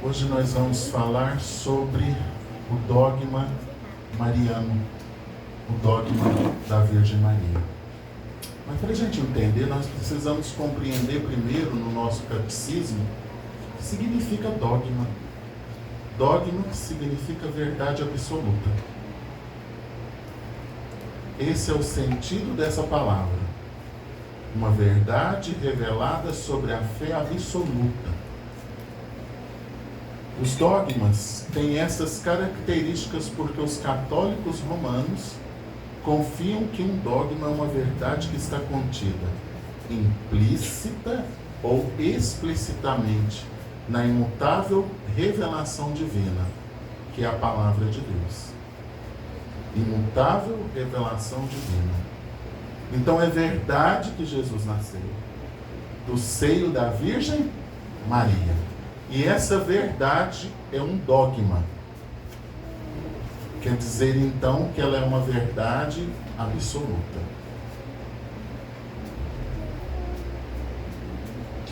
Hoje nós vamos falar sobre o dogma mariano, o dogma da Virgem Maria. Mas para a gente entender, nós precisamos compreender primeiro no nosso catecismo o que significa dogma. Dogma que significa verdade absoluta. Esse é o sentido dessa palavra. Uma verdade revelada sobre a fé absoluta. Os dogmas têm essas características porque os católicos romanos confiam que um dogma é uma verdade que está contida implícita ou explicitamente na imutável revelação divina, que é a palavra de Deus. Imutável revelação divina. Então é verdade que Jesus nasceu do seio da Virgem Maria. E essa verdade é um dogma. Quer dizer, então, que ela é uma verdade absoluta.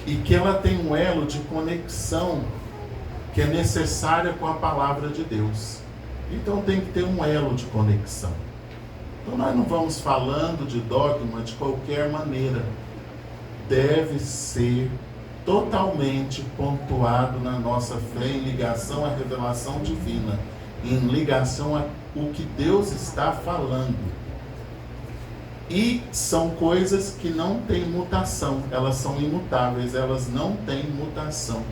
E que ela tem um elo de conexão que é necessária com a palavra de Deus. Então tem que ter um elo de conexão. Então nós não vamos falando de dogma de qualquer maneira. Deve ser totalmente pontuado na nossa fé em ligação à revelação divina, em ligação a o que Deus está falando. E são coisas que não têm mutação, elas são imutáveis, elas não têm mutação.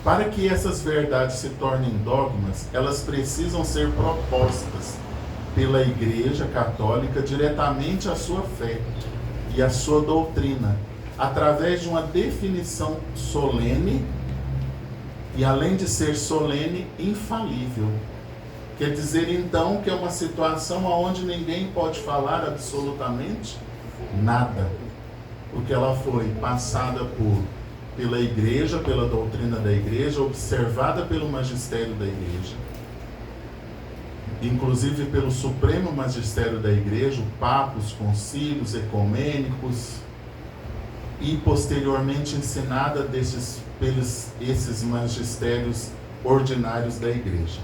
Para que essas verdades se tornem dogmas, elas precisam ser propostas pela Igreja Católica diretamente à sua fé e à sua doutrina, através de uma definição solene e, além de ser solene, infalível. Quer dizer, então, que é uma situação onde ninguém pode falar absolutamente nada, porque ela foi passada pela Igreja, pela doutrina da Igreja, observada pelo magistério da Igreja, inclusive pelo Supremo Magistério da Igreja, o Papa, os concílios ecumênicos, e posteriormente ensinada pelos esses magistérios ordinários da Igreja.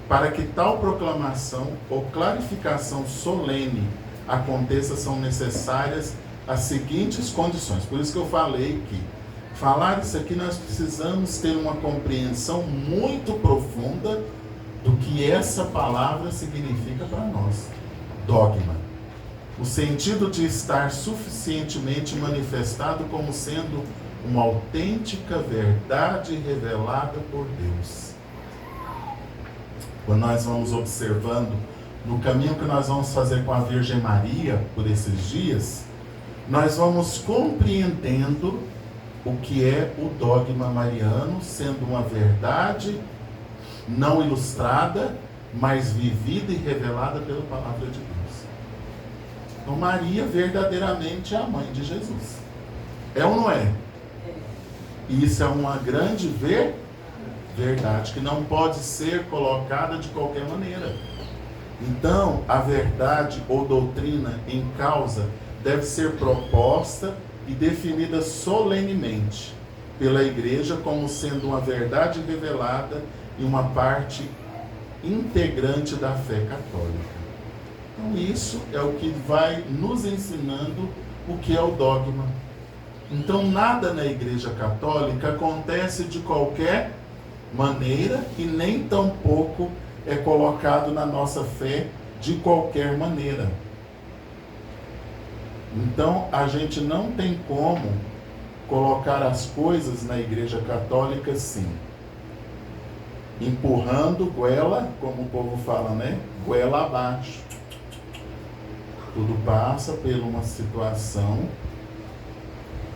Para que tal proclamação ou clarificação solene aconteça, são necessárias as seguintes condições. Por isso que eu falei que falar isso aqui nós precisamos ter uma compreensão muito profunda do que essa palavra significa para nós. Dogma. O sentido de estar suficientemente manifestado como sendo uma autêntica verdade revelada por Deus. Quando nós vamos observando no caminho que nós vamos fazer com a Virgem Maria por esses dias, nós vamos compreendendo o que é o dogma mariano, sendo uma verdade não ilustrada, mas vivida e revelada pela palavra de Deus. Então Maria verdadeiramente é a mãe de Jesus. É ou não é? E isso é uma grande verdade que não pode ser colocada de qualquer maneira. Então a verdade ou doutrina em causa deve ser proposta e definida solenemente pela Igreja como sendo uma verdade revelada e uma parte integrante da fé católica. Então isso é o que vai nos ensinando o que é o dogma. Então nada na Igreja Católica acontece de qualquer maneira e nem tampouco é colocado na nossa fé de qualquer maneira. Então a gente não tem como colocar as coisas na Igreja Católica assim, empurrando goela, como o povo fala, né? Goela abaixo. Tudo passa por uma situação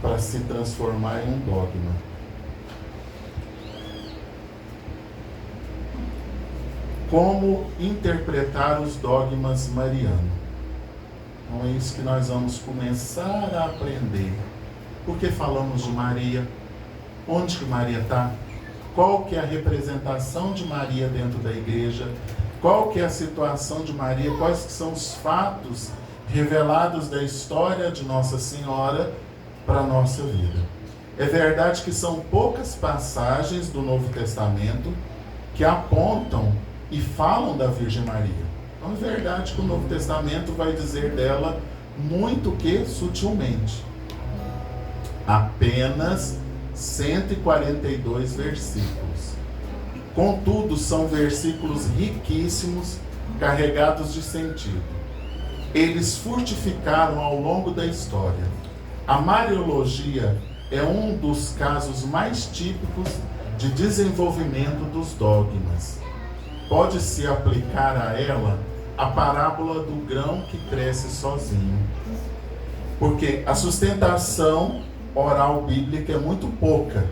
para se transformar em um dogma. Como interpretar os dogmas marianos? Então é isso que nós vamos começar a aprender. Por que falamos de Maria? Onde que Maria está? Qual que é a representação de Maria dentro da igreja? Qual que é a situação de Maria? Quais que são os fatos revelados da história de Nossa Senhora para a nossa vida? É verdade que são poucas passagens do Novo Testamento que apontam e falam da Virgem Maria. Então é verdade que o Novo Testamento vai dizer dela muito que sutilmente. Apenas 142 versículos. Contudo, são versículos riquíssimos, carregados de sentido. Eles frutificaram ao longo da história. A Mariologia é um dos casos mais típicos de desenvolvimento dos dogmas. Pode-se aplicar a ela a parábola do grão que cresce sozinho. Porque a sustentação oral bíblica é muito pouca,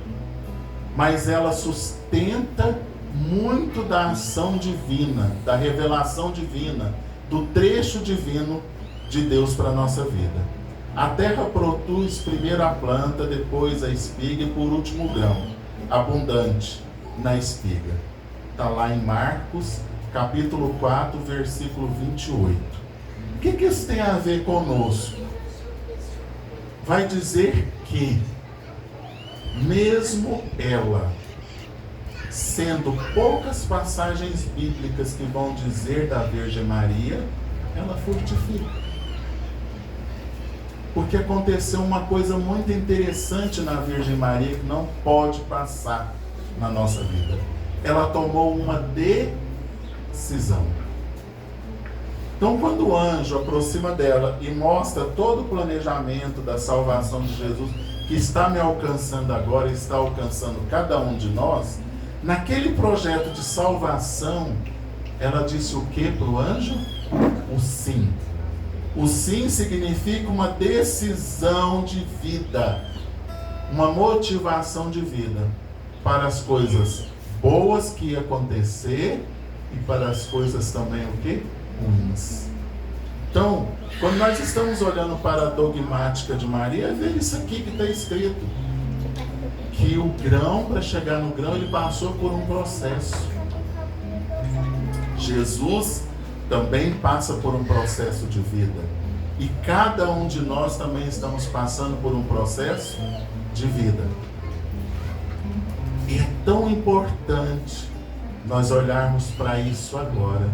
mas ela sustenta muito da ação divina, da revelação divina, do trecho divino de Deus para a nossa vida. A terra produz primeiro a planta, depois a espiga e por último o grão, abundante na espiga. Está lá em Marcos, capítulo 4, versículo 28. O que isso tem a ver conosco? Vai dizer que, mesmo ela, sendo poucas passagens bíblicas que vão dizer da Virgem Maria, ela frutifica. Porque aconteceu uma coisa muito interessante na Virgem Maria que não pode passar na nossa vida. Ela tomou uma decisão. Então, quando o anjo aproxima dela e mostra todo o planejamento da salvação de Jesus, que está me alcançando agora e está alcançando cada um de nós, naquele projeto de salvação, ela disse o que para o anjo? O sim. O sim significa uma decisão de vida, uma motivação de vida para as coisas boas que ia acontecer e para as coisas também o que? Ruins. Então, quando nós estamos olhando para a dogmática de Maria, é ver isso aqui que está escrito. Que o grão, para chegar no grão, ele passou por um processo. Jesus também passa por um processo de vida. E cada um de nós também estamos passando por um processo de vida. E é tão importante nós olharmos para isso agora.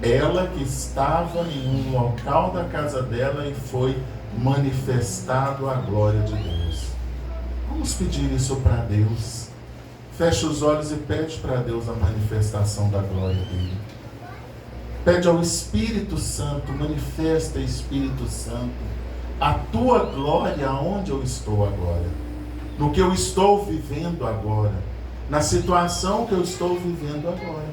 Ela que estava em um local da casa dela e foi manifestado a glória de Deus. Vamos pedir isso para Deus. Fecha os olhos e pede para Deus a manifestação da glória dele. Pede ao Espírito Santo, manifesta, Espírito Santo, a tua glória onde eu estou agora, no que eu estou vivendo agora, na situação que eu estou vivendo agora.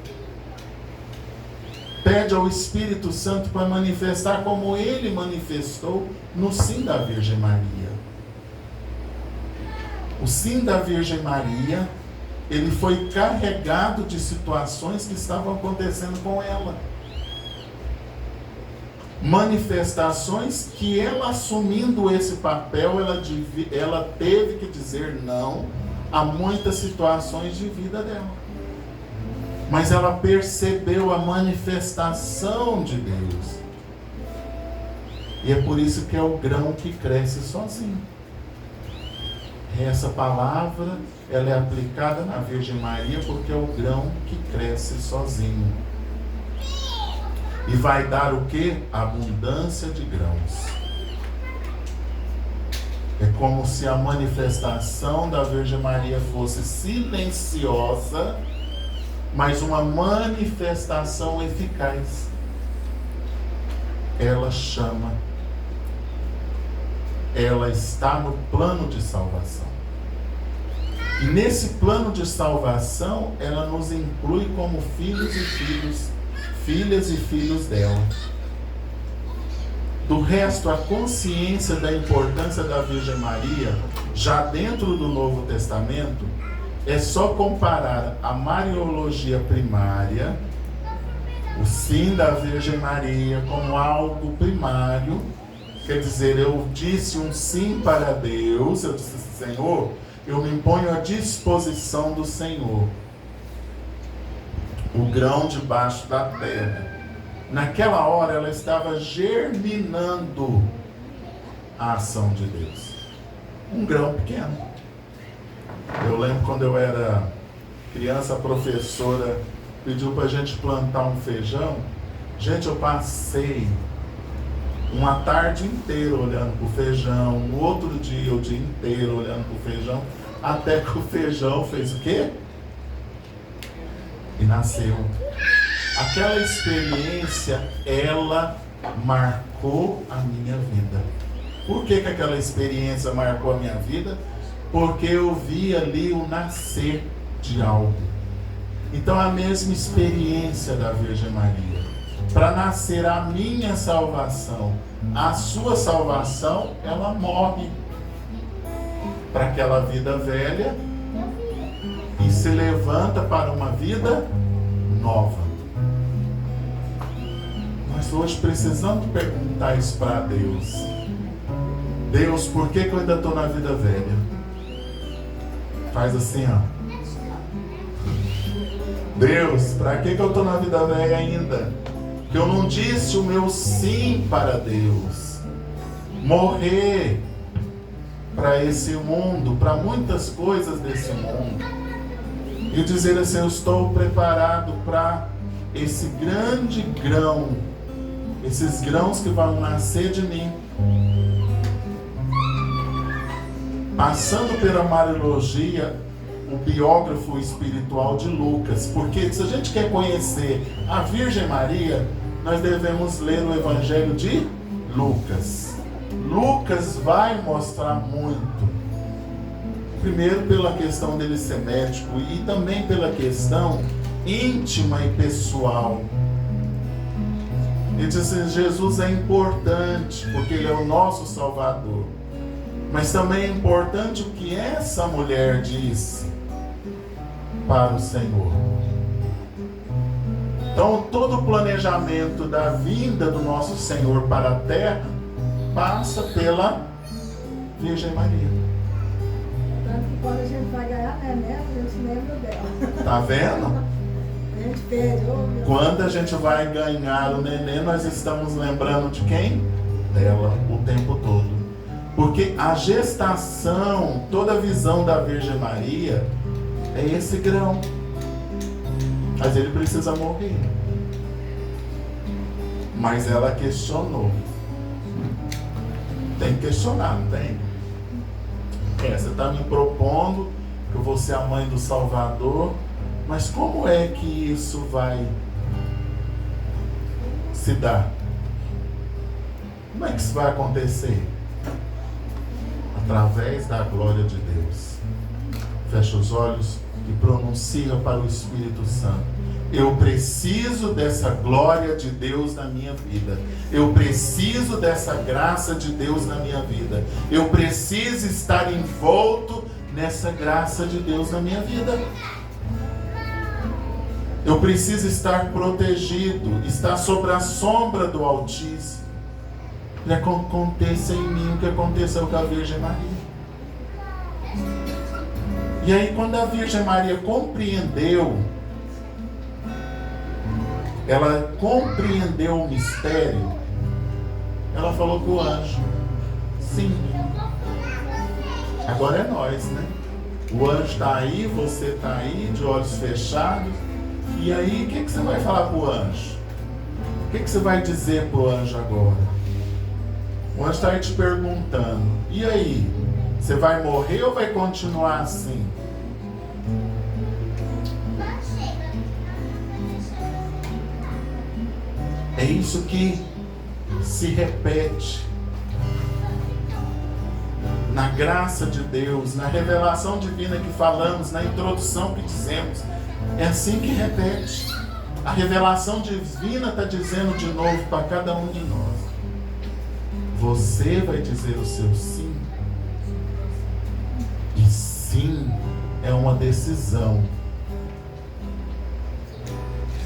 Pede ao Espírito Santo para manifestar como ele manifestou no sim da Virgem Maria. O sim da Virgem Maria, ele foi carregado de situações que estavam acontecendo com ela. Manifestações que ela, assumindo esse papel, ela teve que dizer não a muitas situações de vida dela. Mas ela percebeu a manifestação de Deus. E é por isso que é o grão que cresce sozinho. Essa palavra, ela é aplicada na Virgem Maria porque é o grão que cresce sozinho. E vai dar o que? Abundância de grãos. É como se a manifestação da Virgem Maria fosse silenciosa, mas uma manifestação eficaz. Ela chama. Ela está no plano de salvação. E nesse plano de salvação, ela nos inclui como filhos e filhas e filhos dela. Do resto, a consciência da importância da Virgem Maria, já dentro do Novo Testamento, é só comparar a Mariologia primária, o sim da Virgem Maria, como algo primário. Quer dizer, eu disse um sim para Deus, eu disse, Senhor, eu me ponho à disposição do Senhor. O grão debaixo da terra. Naquela hora ela estava germinando a ação de Deus. Um grão pequeno. Eu lembro quando eu era criança, a professora pediu para a gente plantar um feijão. Gente, eu passei uma tarde inteira olhando para o feijão, o outro dia o dia inteiro olhando para o feijão, até que o feijão fez o quê? E nasceu. Aquela experiência, ela marcou a minha vida. Por que aquela experiência marcou a minha vida? Porque eu vi ali o nascer de algo. Então a mesma experiência da Virgem Maria. Para nascer a minha salvação, a sua salvação, ela morre para aquela vida velha e se levanta para uma vida nova. Nós hoje precisamos perguntar isso para Deus. Deus, por que eu ainda estou na vida velha? Faz assim, ó. Deus, para que eu estou na vida velha ainda? Que eu não disse o meu sim para Deus. Morrer para esse mundo, para muitas coisas desse mundo. E dizer assim, eu estou preparado para esse grande grão, esses grãos que vão nascer de mim. Passando pela Mariologia, o biógrafo espiritual de Lucas, porque se a gente quer conhecer a Virgem Maria, nós devemos ler o Evangelho de Lucas. Lucas vai mostrar muito. Primeiro pela questão dele ser médico e também pela questão íntima e pessoal. Ele diz assim, Jesus é importante porque ele é o nosso Salvador. Mas também é importante o que essa mulher disse para o Senhor. Então todo o planejamento da vinda do nosso Senhor para a terra passa pela Virgem Maria. Tanto que quando a gente vai ganhar neném, a gente lembra dela. Tá vendo? A gente pede, Quando a gente vai ganhar o neném, nós estamos lembrando de quem? Dela o tempo todo. Porque a gestação, toda a visão da Virgem Maria é esse grão. Mas ele precisa morrer. Mas ela questionou. Tem que questionar, não tem? Você está me propondo que eu vou ser a mãe do Salvador, mas como é que isso vai se dar? Como é que isso vai acontecer? Através da glória de Deus. Fecha os olhos e pronuncia para o Espírito Santo. Eu preciso dessa glória de Deus na minha vida. Eu preciso dessa graça de Deus na minha vida. Eu preciso estar envolto nessa graça de Deus na minha vida. Eu preciso estar protegido, estar sob a sombra do Altíssimo. Para que aconteça em mim o que aconteceu com a Virgem Maria. E aí quando a Virgem Maria compreendeu, ela compreendeu o mistério, ela falou com o anjo, sim. Agora é nós, né? O anjo está aí, você está aí, de olhos fechados. E aí, o que você vai falar para o anjo? O que você vai dizer para o anjo agora? O anjo está aí te perguntando, e aí? Você vai morrer ou vai continuar assim? É isso que se repete na graça de Deus, na revelação divina que falamos, na introdução que dizemos. É assim que repete. A revelação divina está dizendo de novo para cada um de nós. Você vai dizer o seu sim. E sim é uma decisão.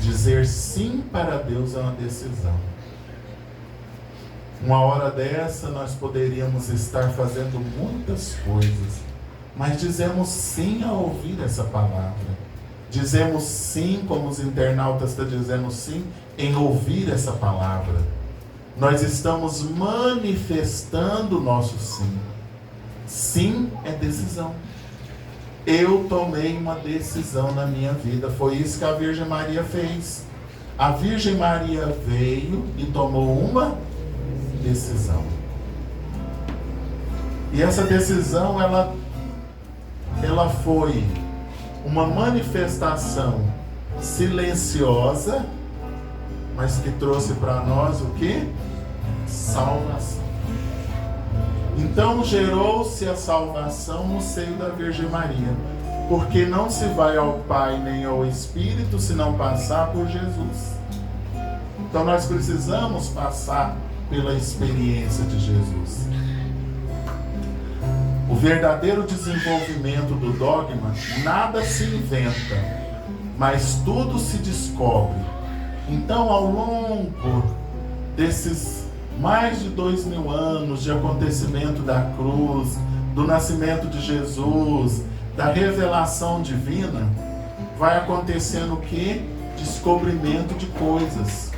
Dizer sim para Deus é uma decisão. Uma hora dessa nós poderíamos estar fazendo muitas coisas, mas dizemos sim a ouvir essa palavra. Dizemos sim, como os internautas estão dizendo sim, em ouvir essa palavra. Nós estamos manifestando o nosso sim. Sim é decisão. Eu tomei uma decisão na minha vida. Foi isso que a Virgem Maria fez. A Virgem Maria veio e tomou uma decisão. E essa decisão, ela foi uma manifestação silenciosa, mas que trouxe para nós o quê? Salvação. Então gerou-se a salvação no seio da Virgem Maria, porque não se vai ao Pai nem ao Espírito se não passar por Jesus. Então nós precisamos passar pela experiência de Jesus. O verdadeiro desenvolvimento do dogma, nada se inventa, mas tudo se descobre. Então, ao longo desses mais de 2000 anos de acontecimento da cruz, do nascimento de Jesus, da revelação divina, vai acontecendo o quê? Descobrimento de coisas.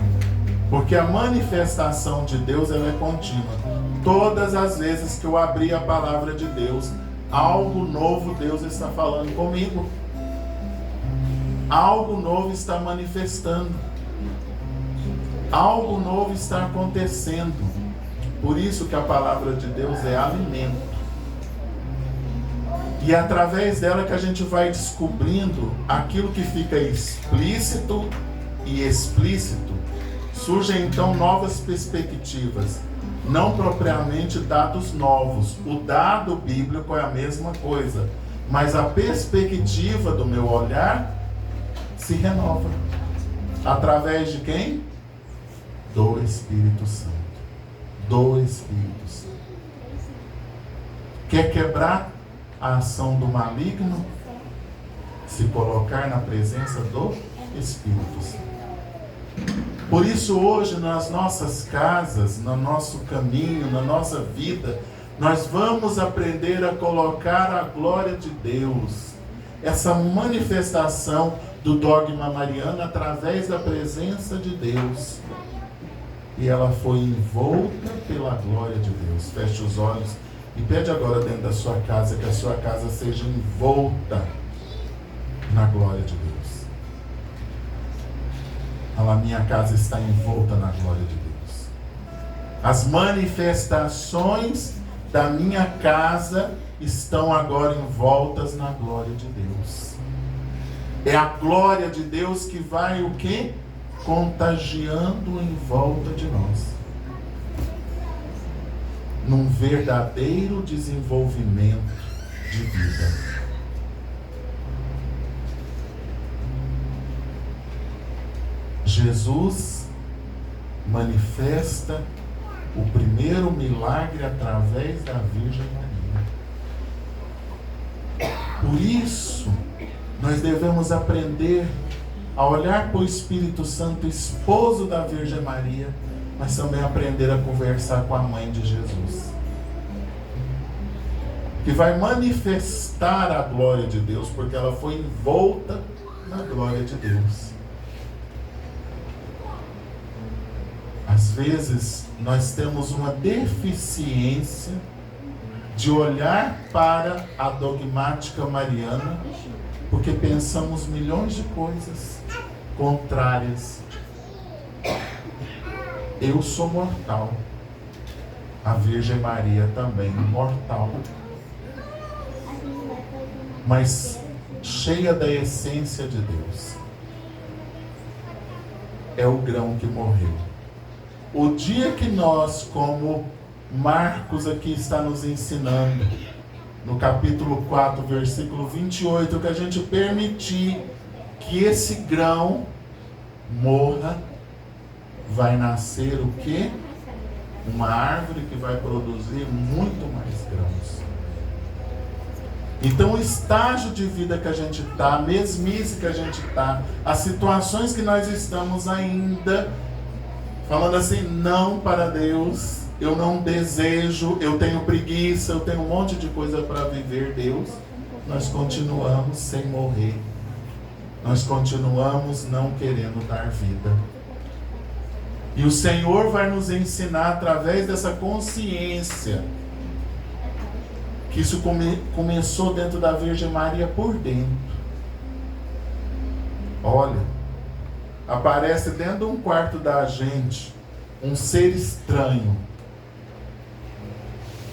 Porque a manifestação de Deus, ela é contínua. Todas as vezes que eu abri a palavra de Deus, algo novo Deus está falando comigo. Algo novo está manifestando. Algo novo está acontecendo. Por isso que a palavra de Deus é alimento. E é através dela que a gente vai descobrindo aquilo que fica explícito e explícito. Surgem então novas perspectivas, não propriamente dados novos. O dado bíblico é a mesma coisa, mas a perspectiva do meu olhar se renova. Através de quem? Do Espírito Santo. Do Espírito Santo. Quer quebrar a ação do maligno? Se colocar na presença do Espírito Santo. Por isso hoje nas nossas casas, no nosso caminho, na nossa vida, nós vamos aprender a colocar a glória de Deus, essa manifestação do dogma mariano através da presença de Deus. E ela foi envolta pela glória de Deus. Feche os olhos e pede agora dentro da sua casa que a sua casa seja envolta na glória de Deus. A minha casa está envolta na glória de Deus. As manifestações da minha casa estão agora envoltas na glória de Deus. É a glória de Deus que vai o quê? Contagiando em volta de nós. Num verdadeiro desenvolvimento de vida. Jesus manifesta o primeiro milagre através da Virgem Maria. Por isso, nós devemos aprender a olhar para o Espírito Santo, esposo da Virgem Maria, mas também aprender a conversar com a mãe de Jesus, que vai manifestar a glória de Deus, porque ela foi envolta na glória de Deus. Às vezes, nós temos uma deficiência de olhar para a dogmática mariana, porque pensamos milhões de coisas contrárias. Eu sou mortal. A Virgem Maria também mortal. Mas cheia da essência de Deus. É o grão que morreu. O dia que nós, como Marcos aqui está nos ensinando, no capítulo 4, versículo 28, que a gente permitir que esse grão morra, vai nascer o quê? Uma árvore que vai produzir muito mais grãos. Então o estágio de vida que a gente está, a mesmice que a gente está, as situações que nós estamos ainda falando assim, não para Deus, eu não desejo, eu tenho preguiça, eu tenho um monte de coisa para viver, Deus, nós continuamos sem morrer. Nós continuamos não querendo dar vida. E o Senhor vai nos ensinar através dessa consciência que isso começou dentro da Virgem Maria por dentro. Olha, aparece dentro de um quarto da gente um ser estranho,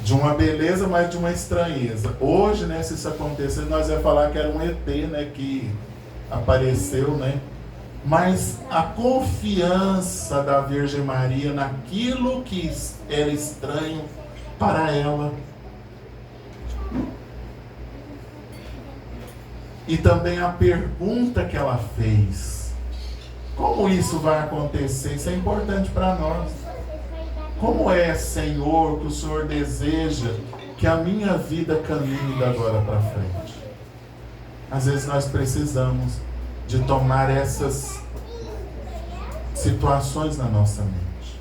de uma beleza, mas de uma estranheza. Hoje, né, se isso acontecer, nós ia falar que era um ET, né, que apareceu, né? Mas a confiança da Virgem Maria naquilo que era estranho para ela. E também a pergunta que ela fez: como isso vai acontecer? Isso é importante para nós. Como é, Senhor, que o Senhor deseja que a minha vida caminhe da agora para frente? Às vezes nós precisamos de tomar essas situações na nossa mente.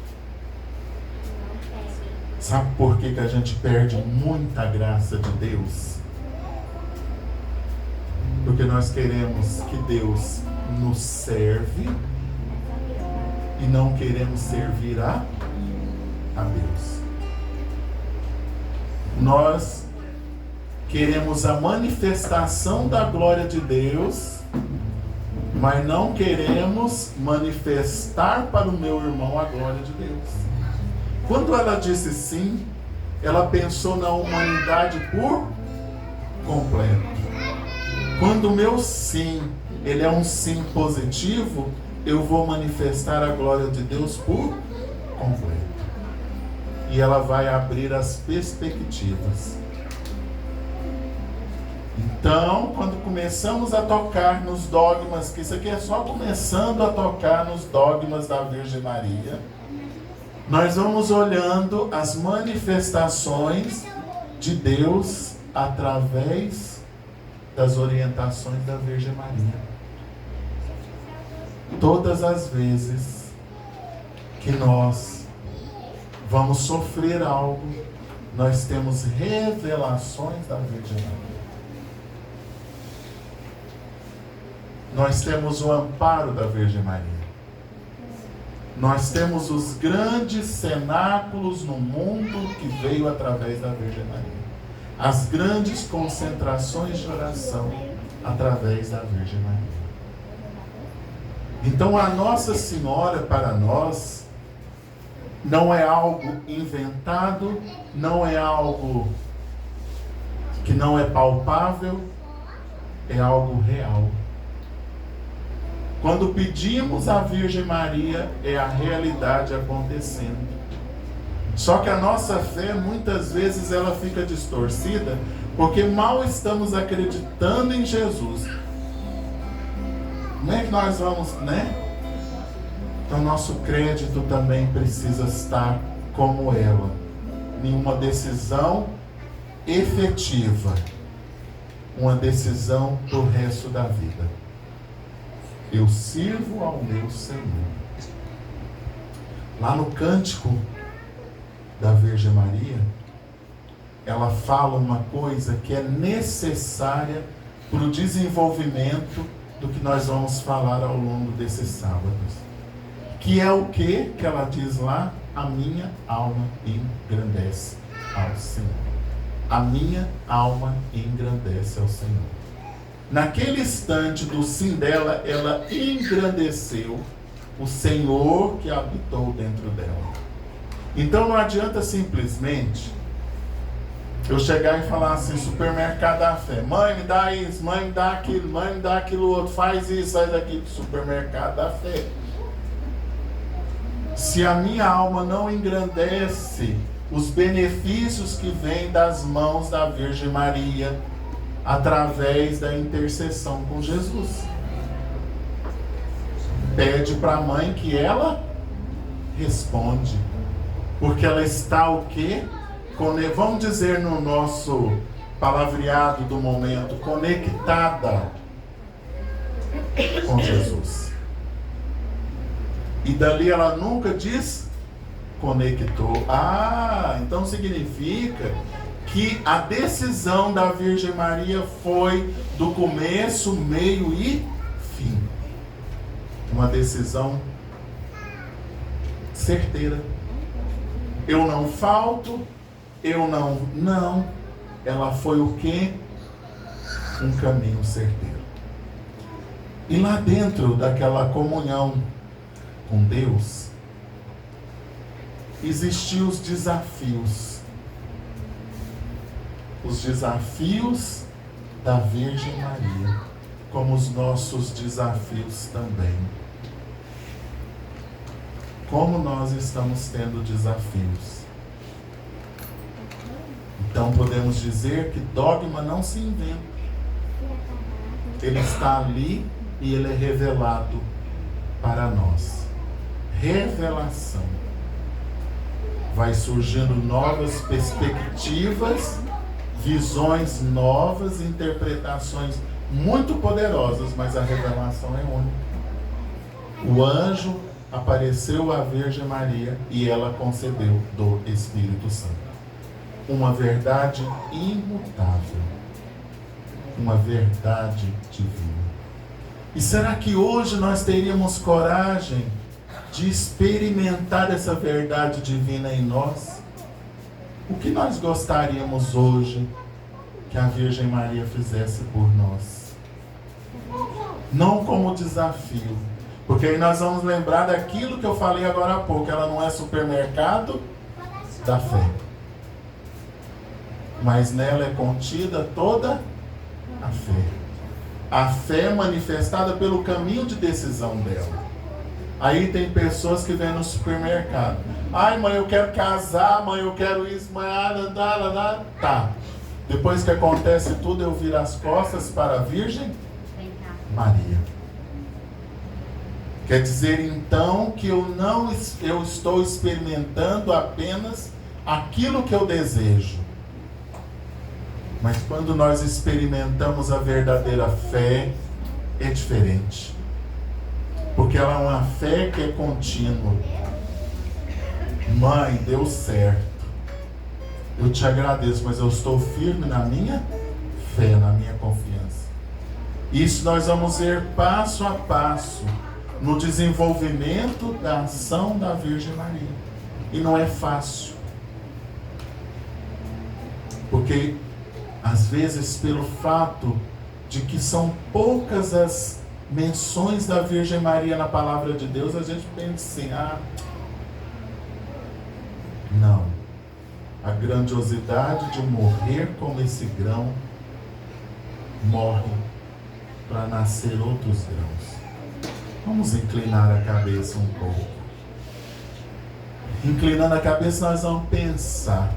Sabe por que a gente perde muita graça de Deus? Porque nós queremos que Deus nos serve e não queremos servir a Deus. Nós queremos a manifestação da glória de Deus, mas não queremos manifestar para o meu irmão a glória de Deus. Quando ela disse sim, ela pensou na humanidade por completo. Quando o meu sim, ele é um sim positivo, eu vou manifestar a glória de Deus por completo. E ela vai abrir as perspectivas. Então, quando começamos a tocar nos dogmas, que isso aqui é só começando a tocar nos dogmas da Virgem Maria, nós vamos olhando as manifestações de Deus através das orientações da Virgem Maria. Todas as vezes que nós vamos sofrer algo, nós temos revelações da Virgem Maria. Nós temos o amparo da Virgem Maria. Nós temos os grandes cenáculos no mundo que veio através da Virgem Maria. As grandes concentrações de oração através da Virgem Maria. Então a Nossa Senhora para nós não é algo inventado, não é algo que não é palpável, é algo real. Quando pedimos à Virgem Maria, é a realidade acontecendo. Só que a nossa fé, muitas vezes, ela fica distorcida, porque mal estamos acreditando em Jesus. Como é que nós vamos, né? Então, nosso crédito também precisa estar como ela, em uma decisão efetiva, uma decisão do resto da vida. Eu sirvo ao meu Senhor. Lá no cântico da Virgem Maria, ela fala uma coisa que é necessária para o desenvolvimento do que nós vamos falar ao longo desses sábados. Que é o que ela diz lá? A minha alma engrandece ao Senhor. A minha alma engrandece ao Senhor. Naquele instante do sim dela, ela engrandeceu o Senhor que habitou dentro dela. Então não adianta simplesmente eu chegar e falar assim, supermercado da fé, mãe me dá isso, mãe me dá aquilo, mãe me dá aquilo outro, faz isso, faz aquilo, supermercado da fé. Se a minha alma não engrandece os benefícios que vêm das mãos da Virgem Maria, através da intercessão com Jesus. Pede para a mãe que ela responde. Porque ela está o quê? Vamos dizer no nosso palavreado do momento, conectada com Jesus. E dali ela nunca desconectou. Então significa que a decisão da Virgem Maria foi do começo, meio e fim. Uma decisão certeira. Eu não falto, eu não. ela foi o quê? Um caminho certeiro. E lá dentro daquela comunhão com Deus, existiam os desafios. Os desafios da Virgem Maria, como os nossos desafios também. Como nós estamos tendo desafios. Então podemos dizer que dogma não se inventa. Ele está ali e ele é revelado para nós. Revelação. Vai surgindo novas perspectivas, visões novas, interpretações muito poderosas, mas a revelação é única. O anjo apareceu à Virgem Maria e ela concebeu do Espírito Santo. Uma verdade imutável. Uma verdade divina. E será que hoje nós teríamos coragem de experimentar essa verdade divina em nós? O que nós gostaríamos hoje que a Virgem Maria fizesse por nós? Não como desafio, porque aí nós vamos lembrar daquilo que eu falei agora há pouco. Ela não é supermercado da fé, mas nela é contida toda a fé. A fé manifestada pelo caminho de decisão dela. Aí tem pessoas que vêm no supermercado. Ai, mãe, eu quero casar, mãe, eu quero isso, mãe, tá. Depois que acontece tudo, eu viro as costas para a Virgem Maria. Quer dizer então que eu estou experimentando apenas aquilo que eu desejo. Mas quando nós experimentamos a verdadeira fé, é diferente. Porque ela é uma fé que é contínua. Mãe, deu certo. Eu te agradeço, mas eu estou firme na minha fé, na minha confiança. Isso nós vamos ver passo a passo no desenvolvimento da ação da Virgem Maria. E não é fácil. Porque às vezes, pelo fato de que são poucas as menções da Virgem Maria na palavra de Deus, a gente pensa assim, não. A grandiosidade de morrer como esse grão morre para nascer outros grãos. Vamos inclinar a cabeça um pouco. Inclinando a cabeça, nós vamos pensar.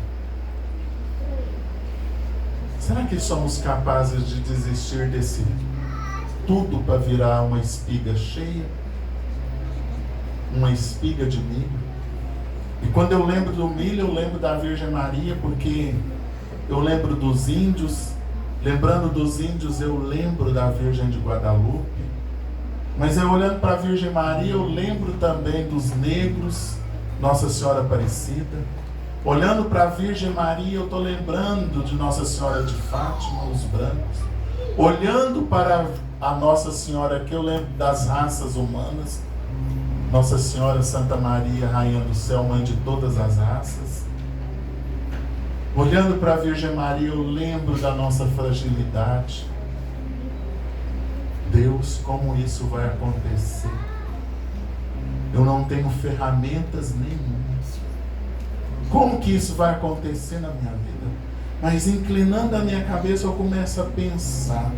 Será que somos capazes de desistir desse tudo para virar uma espiga cheia? Uma espiga de milho? E quando eu lembro do milho, eu lembro da Virgem Maria, porque eu lembro dos índios. Lembrando dos índios, eu lembro da Virgem de Guadalupe. Mas eu olhando para a Virgem Maria, eu lembro também dos negros, Nossa Senhora Aparecida. Olhando para a Virgem Maria, eu estou lembrando de Nossa Senhora de Fátima, os brancos. Olhando para a Nossa Senhora aqui, eu lembro das raças humanas. Nossa Senhora Santa Maria, Rainha do Céu, Mãe de todas as raças. Olhando para a Virgem Maria, eu lembro da nossa fragilidade. Deus, como isso vai acontecer? Eu não tenho ferramentas nenhuma. Como que isso vai acontecer na minha vida? Mas inclinando a minha cabeça, eu começo a pensar.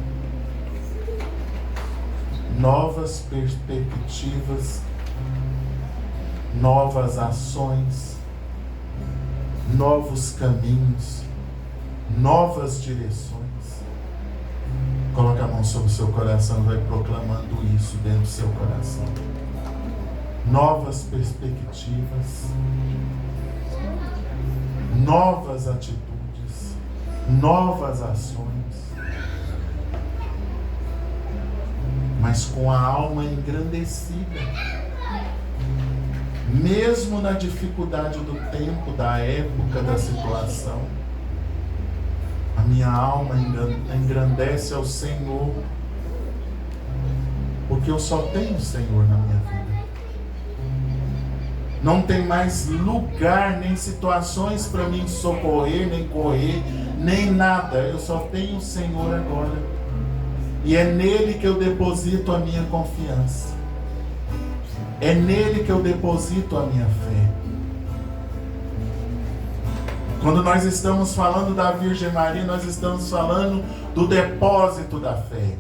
Novas perspectivas, novas ações, novos caminhos, novas direções. Coloque a mão sobre o seu coração e vai proclamando isso dentro do seu coração. Novas perspectivas, novas atitudes, novas ações, mas com a alma engrandecida, mesmo na dificuldade do tempo, da época, da situação. A minha alma engrandece ao Senhor, porque eu só tenho o Senhor na minha vida. Não tem mais lugar, nem situações para mim socorrer, nem correr, nem nada, eu só tenho o Senhor agora. E é nele que eu deposito a minha confiança. É nele que eu deposito a minha fé. Quando nós estamos falando da Virgem Maria, nós estamos falando do depósito da fé.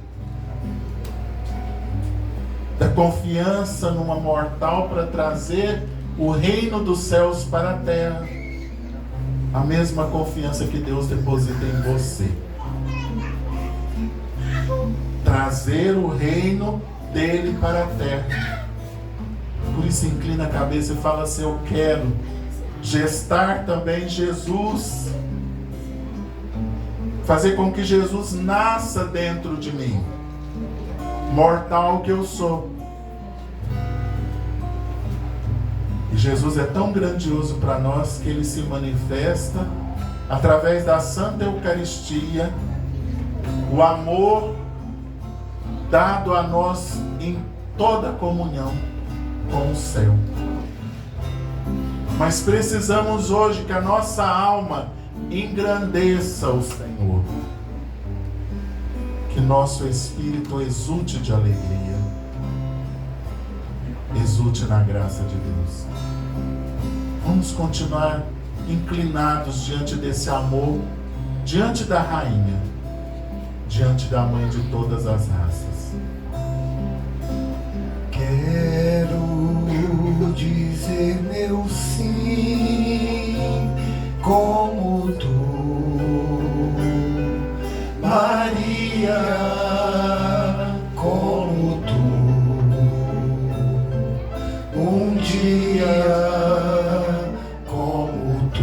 Da confiança numa mortal para trazer o reino dos céus para a terra. A mesma confiança que Deus deposita em você. Trazer o reino dele para a terra. Por isso inclina a cabeça e fala assim: eu quero gestar também Jesus. Fazer com que Jesus nasça dentro de mim. Mortal que eu sou. E Jesus é tão grandioso para nós que ele se manifesta através da Santa Eucaristia, o amor dado a nós em toda a comunhão com o céu. Mas precisamos hoje que a nossa alma engrandeça o Senhor. Que nosso espírito exulte de alegria. Exulte na graça de Deus. Vamos continuar inclinados diante desse amor, diante da rainha, diante da mãe de todas as raças. Quero dizer meu sim, como tu, Maria, como tu, um dia como tu,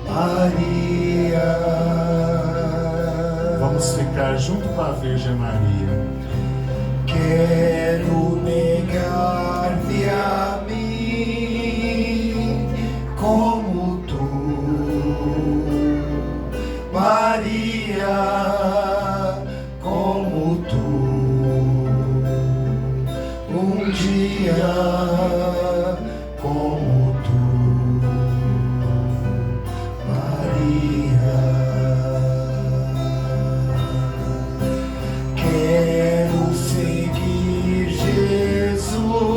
Maria. Vamos ficar junto com a Virgem Maria. Quero negar-me a mim como tu, Maria, como tu, um dia como tu, Maria. Quero seguir Jesus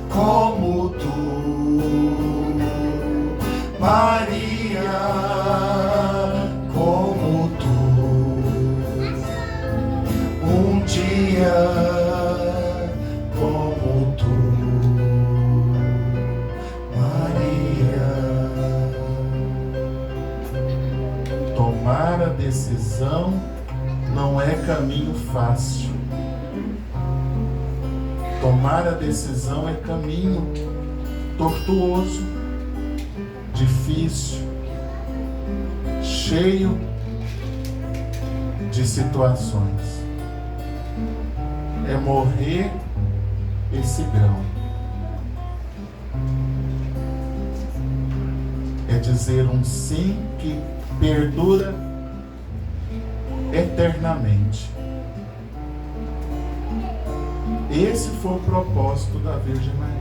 como tu, Maria, como tu, um dia como tu, Maria. Tomar a decisão não é caminho fácil. Tomar a decisão é caminho tortuoso, difícil, cheio de situações. É morrer esse grão. É dizer um sim que perdura eternamente. Esse foi o propósito da Virgem Maria.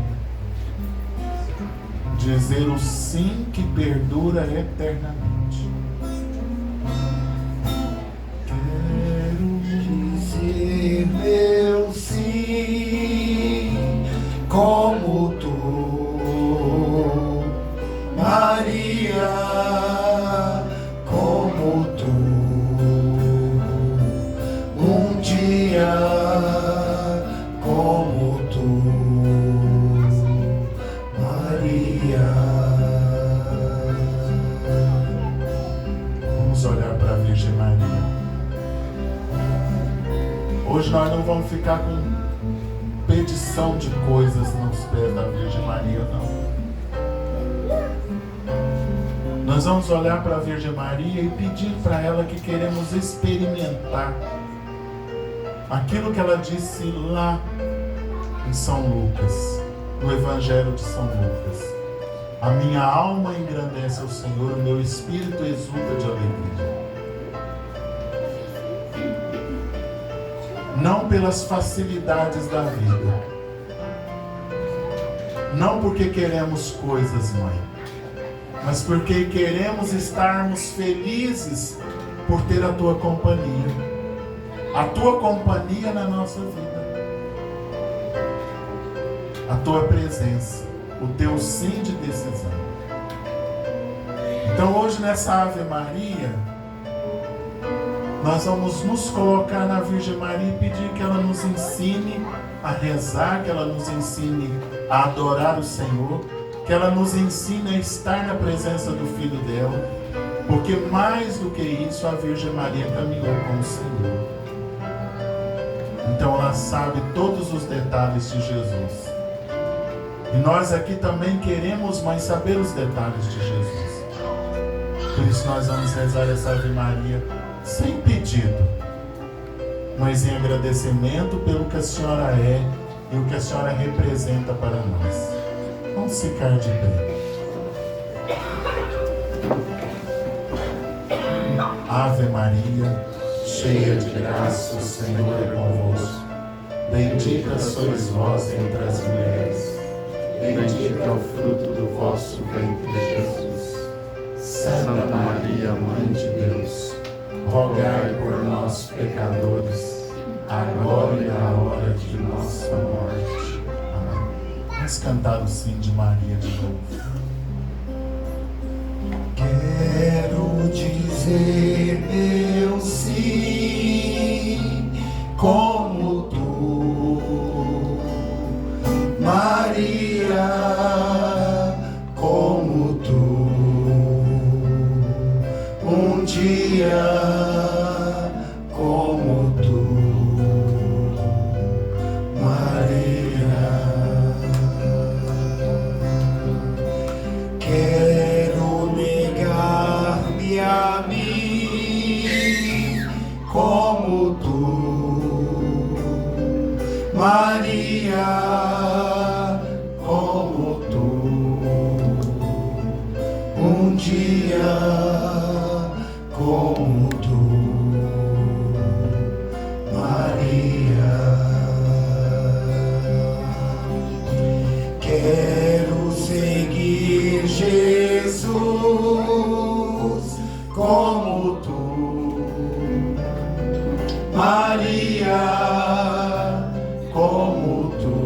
Dizer o sim que perdura eternamente. Quero dizer meu sim como tu, Maria, como tu, um dia como tu, Maria. Vamos olhar para a Virgem Maria. Hoje nós não vamos ficar com petição de coisas nos pés da Virgem Maria, não. Nós vamos olhar para a Virgem Maria e pedir para ela que queremos experimentar aquilo que ela disse lá em São Lucas, no Evangelho de São Lucas. A minha alma engrandece ao Senhor, o meu espírito exulta de alegria. Não pelas facilidades da vida, não porque queremos coisas, mãe, mas porque queremos estarmos felizes por ter a tua companhia. A tua companhia na nossa vida. A tua presença. O teu sim de decisão. Então hoje nessa Ave Maria, nós vamos nos colocar na Virgem Maria e pedir que ela nos ensine a rezar, que ela nos ensine a adorar o Senhor, que ela nos ensine a estar na presença do Filho dela, porque mais do que isso, a Virgem Maria caminhou com o Senhor. Então ela sabe todos os detalhes de Jesus. E nós aqui também queremos, mãe, saber os detalhes de Jesus. Por isso nós vamos rezar essa Ave Maria sem pedido, mas em agradecimento pelo que a senhora é e o que a senhora representa para nós. Vamos ficar de pé. Ave Maria, cheia de graça, o Senhor é convosco. Bendita sois vós entre as mulheres, bendito é o fruto do vosso ventre, Jesus. Santa Maria, Mãe de Deus, rogai por nós, pecadores, agora e na hora de nossa morte. Amém. Vamos cantar o sim de Maria de novo. Quero dizer meu sim, como tu, Maria, como tu, um dia como tu, Maria. Quero negar-me a mim como tu, Maria, como tu, um dia como tu, Maria. Quero seguir Jesus como tu, Maria, como tu,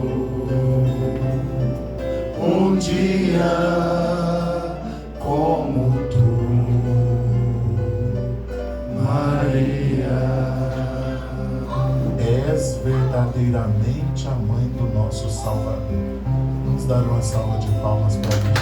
um dia como tu, Maria. És verdadeiramente a mãe do nosso Salvador. Vamos dar uma salva de palmas para a Virgem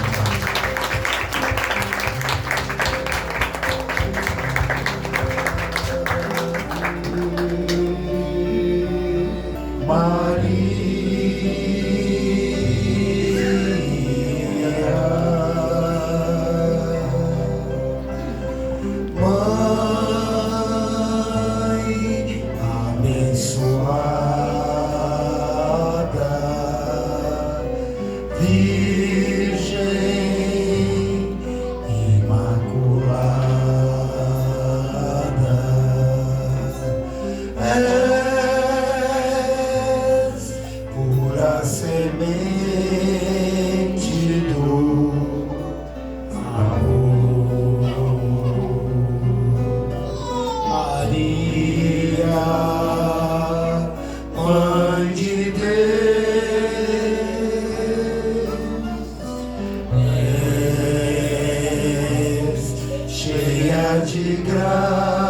de graça,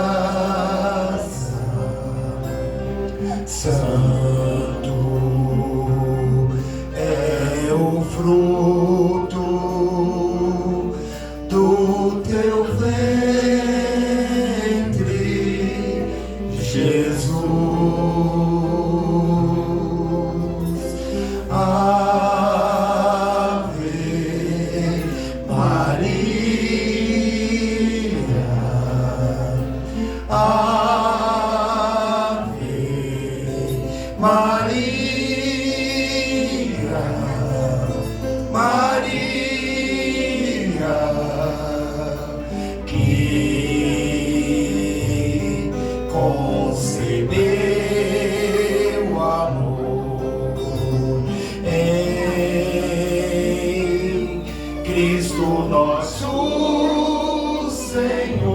santo é o fruto do teu ventre, Jesus. Ave Maria, Senhor.